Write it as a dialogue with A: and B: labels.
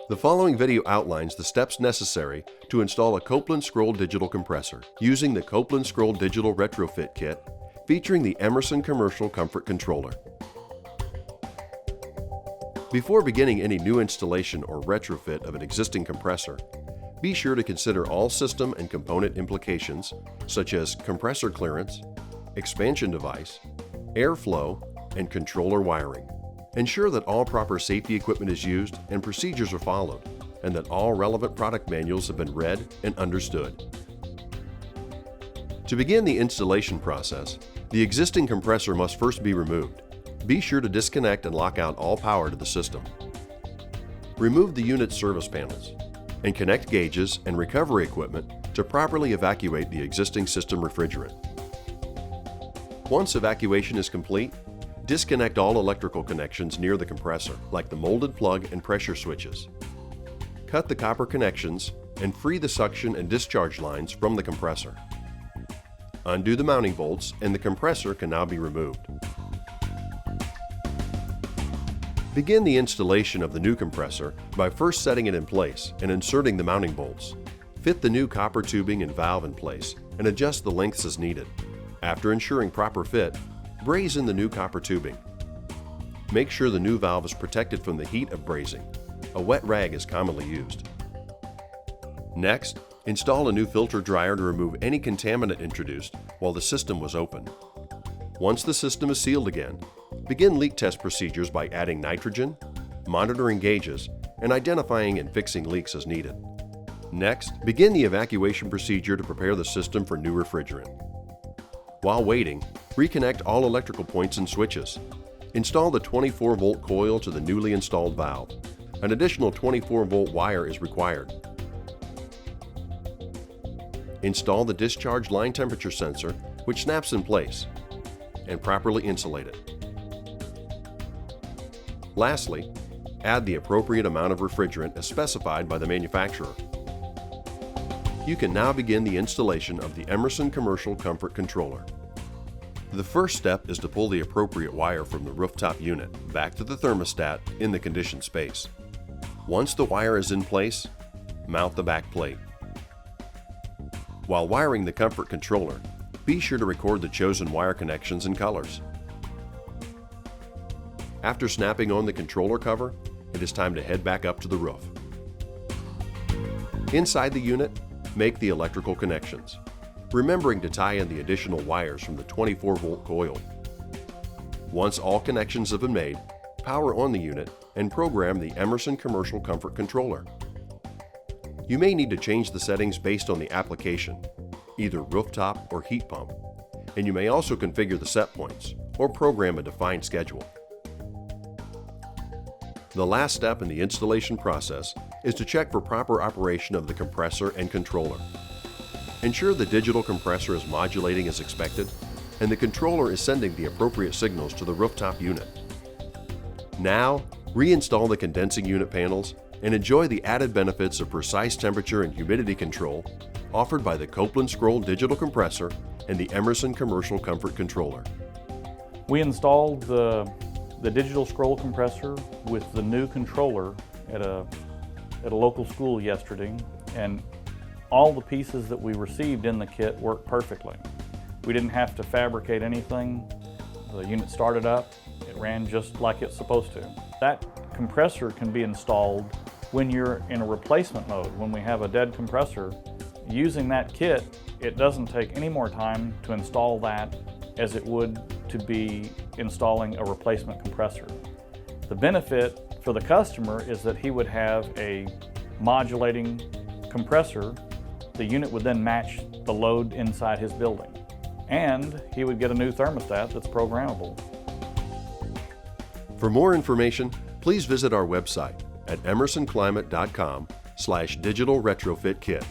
A: The following video outlines the steps necessary to install a Copeland Scroll Digital compressor using the Copeland Scroll Digital Retrofit Kit featuring the Emerson Commercial Comfort Controller. Before beginning any new installation or retrofit of an existing compressor, be sure to consider all system and component implications such as compressor clearance, expansion device, airflow, and controller wiring. Ensure that all proper safety equipment is used and procedures are followed, and that all relevant product manuals have been read and understood. To begin the installation process, the existing compressor must first be removed. Be sure to disconnect and lock out all power to the system. Remove the unit's service panels and connect gauges and recovery equipment to properly evacuate the existing system refrigerant. Once evacuation is complete, disconnect all electrical connections near the compressor, like the molded plug and pressure switches. Cut the copper connections and free the suction and discharge lines from the compressor. Undo the mounting bolts and the compressor can now be removed. Begin the installation of the new compressor by first setting it in place and inserting the mounting bolts. Fit the new copper tubing and valve in place and adjust the lengths as needed. After ensuring proper fit, braze in the new copper tubing. Make sure the new valve is protected from the heat of brazing. A wet rag is commonly used. Next, install a new filter dryer to remove any contaminant introduced while the system was open. Once the system is sealed again, begin leak test procedures by adding nitrogen, monitoring gauges, and identifying and fixing leaks as needed. Next, begin the evacuation procedure to prepare the system for new refrigerant. While waiting, reconnect all electrical points and switches. Install the 24-volt coil to the newly installed valve. An additional 24-volt wire is required. Install the discharge line temperature sensor, which snaps in place, and properly insulate it. Lastly, add the appropriate amount of refrigerant as specified by the manufacturer. You can now begin the installation of the Emerson Commercial Comfort Controller. The first step is to pull the appropriate wire from the rooftop unit back to the thermostat in the conditioned space. Once the wire is in place, mount the back plate. While wiring the comfort controller, be sure to record the chosen wire connections and colors. After snapping on the controller cover, it is time to head back up to the roof. Inside the unit, make the electrical connections, remembering to tie in the additional wires from the 24-volt coil. Once all connections have been made, power on the unit and program the Emerson Commercial Comfort Controller. You may need to change the settings based on the application, either rooftop or heat pump, and you may also configure the set points or program a defined schedule. The last step in the installation process is to check for proper operation of the compressor and controller. Ensure the digital compressor is modulating as expected, and the controller is sending the appropriate signals to the rooftop unit. Now, reinstall the condensing unit panels and enjoy the added benefits of precise temperature and humidity control offered by the Copeland Scroll Digital Compressor and the Emerson Commercial Comfort Controller.
B: We installed the digital scroll compressor with the new controller at a local school yesterday, and all the pieces that we received in the kit worked perfectly. We didn't have to fabricate anything. The unit started up, it ran just like it's supposed to. That compressor can be installed when you're in a replacement mode. When we have a dead compressor, using that kit, it doesn't take any more time to install that as it would to be installing a replacement compressor. The benefit for the customer is that he would have a modulating compressor. The unit would then match the load inside his building, and he would get a new thermostat that's programmable.
A: For more information, please visit our website at emersonclimate.com/digital retrofit kit.